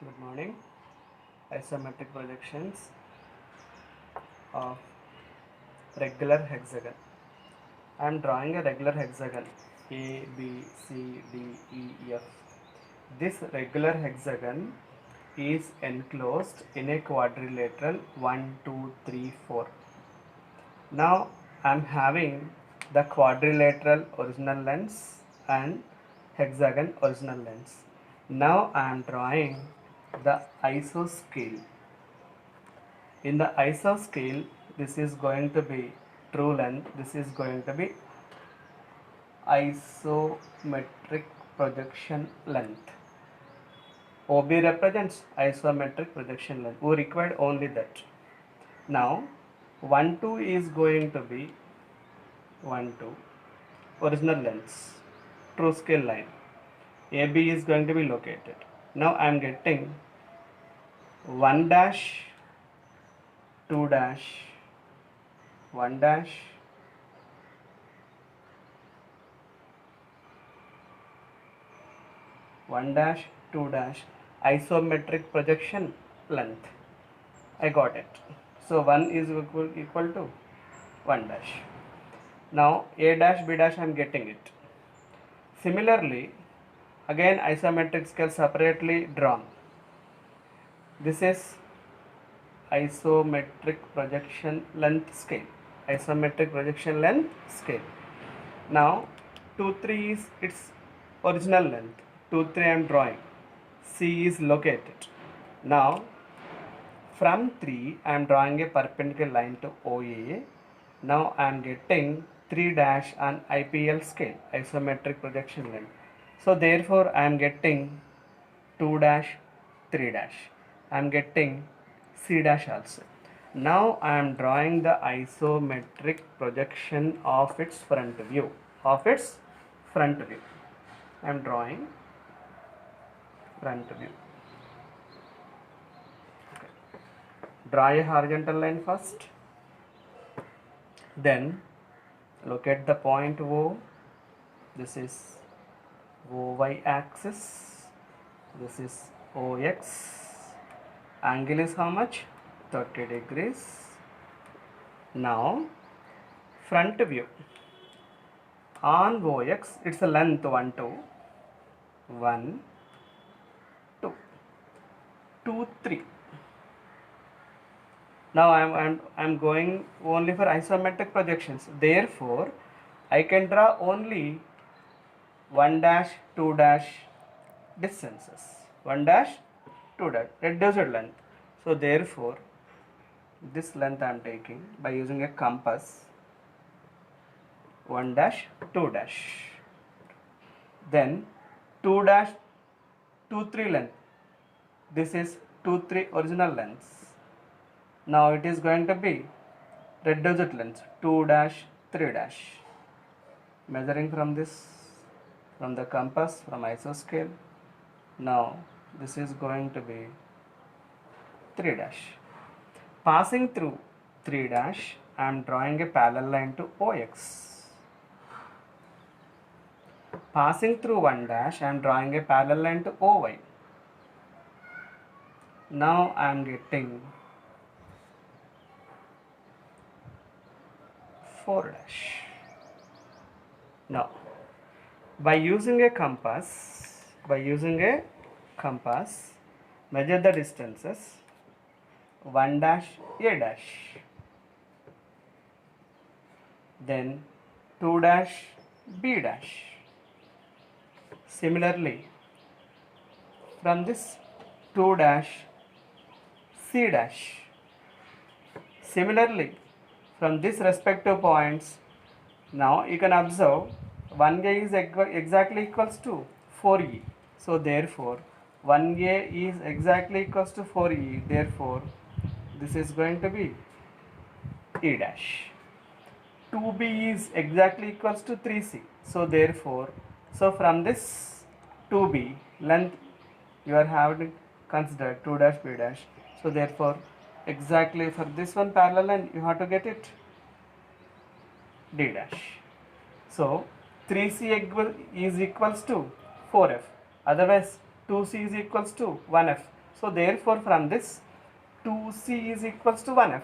Good morning. Isometric projections of regular hexagon. I am drawing a regular hexagon A, B, C, D, E, F. This regular hexagon is enclosed in a quadrilateral 1, 2, 3, 4. Now I am having the quadrilateral original lens and hexagon original lens. Now I am drawing the isoscale. In the isoscale, this is going to be true length, this is going to be isometric projection length. OB represents isometric projection length. We required only that. Now 1 2 is going to be 1 2 original lengths, true scale line. AB is going to be located. Now I am getting 1 dash, 2 dash, 1 dash, 1 dash, 2 dash, isometric projection length. I got it. So 1 is equal to 1 dash. Now A dash, B dash I am getting it. Similarly, again isometric scale separately drawn. This is isometric projection length scale. Isometric projection length scale. Now 2 3 is its original length. 2 3 I am drawing. C is located. Now from 3 I am drawing a perpendicular line to OA. Now I am getting 3 dash on IPL scale, isometric projection length. So therefore I am getting 2 dash, 3 dash. I am getting C dash also. Now I am drawing the isometric projection of its front view. Of its front view. I am drawing front view. Okay. Draw a horizontal line first. Then locate the point O. This is OY axis. This is OX. Angle is how much? 30 degrees. Now front view. On OX, it's a length 1 2. 1 2 2 3. Now I'm going only for isometric projections. Therefore, I can draw only 1 dash, 2 dash distances. 1 dash, 2 dash reduced length. So therefore, this length I am taking by using a compass. 1 dash, 2 dash. Then 2 dash, 2 3 length. This is 2 3 original lengths. Now it is going to be reduced length 2 dash, 3 dash. Measuring from this, from the compass, from isoscale. Now this is going to be 3 dash. Passing through 3 dash, I am drawing a parallel line to OX. Passing through 1 dash, I am drawing a parallel line to OY. Now I am getting 4 dash. Now by using a compass, measure the distances. 1 dash, A dash, then 2 dash, B dash. Similarly, from this 2 dash, C dash. Similarly, from these respective points, now you can observe 1A is exactly equals to 4E. So therefore, 1A is exactly equals to 4E. Therefore, this is going to be E dash. 2B is exactly equals to 3C. So therefore, from this 2B length you are having considered 2 dash B dash. So therefore, exactly for this one parallel line you have to get it D dash. So 3C is equals to 4F. Otherwise 2C is equals to 1F. So therefore from this 2c is equals to 1f.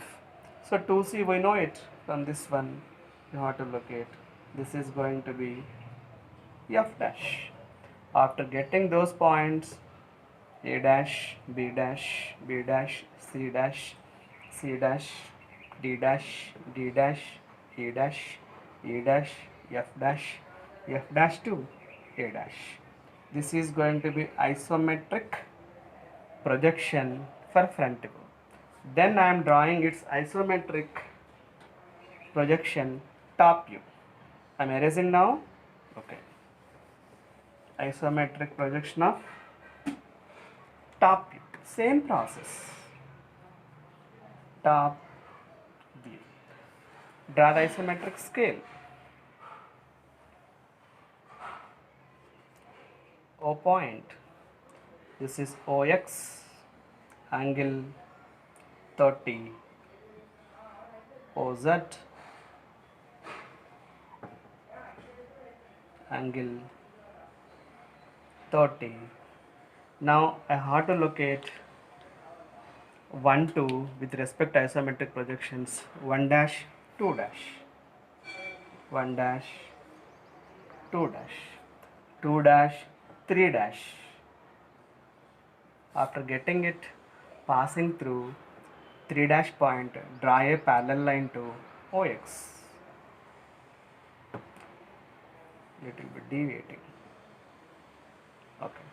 So 2c we know it from this one. You have to locate. This is going to be f dash. After getting those points, a dash, b dash, b dash, c dash, c dash, d dash, d dash, e dash, e dash, f dash to a dash. This is going to be isometric projection for front view. Then I am drawing its isometric projection top view. I am erasing now. Okay. Isometric projection of top view. Same process. Top view. Draw the isometric scale. O point. This is OX angle 30. OZ angle 30. Now I have to locate 1 2 with respect to isometric projections 1 dash 2 dash 1 dash 2 dash 2 dash 3 dash. After getting it, passing through 3 dash point, draw a parallel line to OX. Little bit deviating. Okay.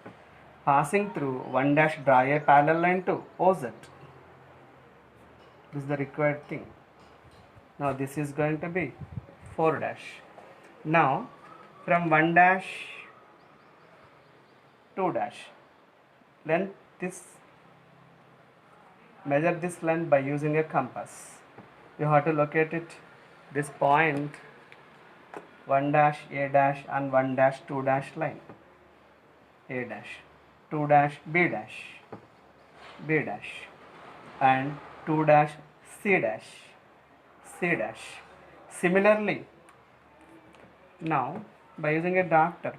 Passing through 1 dash, draw a parallel line to OZ. This is the required thing. Now this is going to be 4 dash. Now from 1 dash 2 dash, length this, measure this length by using a compass. You have to locate it, this point 1 dash a dash and 1 dash 2 dash line, a dash 2 dash b dash and 2 dash c dash. Similarly, now by using a drafter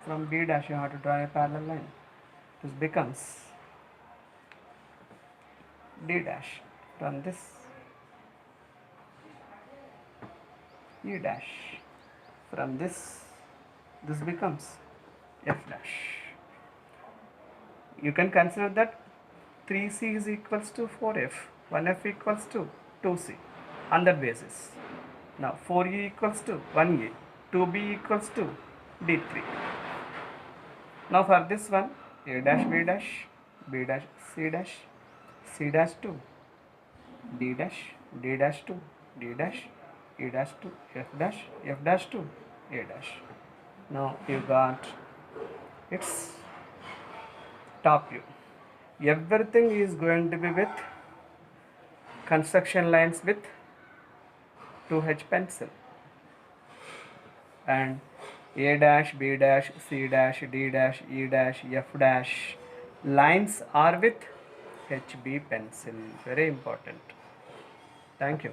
from b dash you have to draw a parallel line. This becomes d dash. From this e dash. From this becomes f dash. You can consider that 3c is equals to 4f, 1f equals to 2c on that basis. Now 4e equals to 1a, 2b equals to d3. Now for this one, a dash b dash, b dash c dash, c dash to d dash, d dash to d dash, e dash to f dash to a dash. Now you got its top view. Everything is going to be with construction lines with 2H pencil, and a dash, b dash, c dash, d dash, e dash, f dash lines are with HB pencil. Very important. Thank you.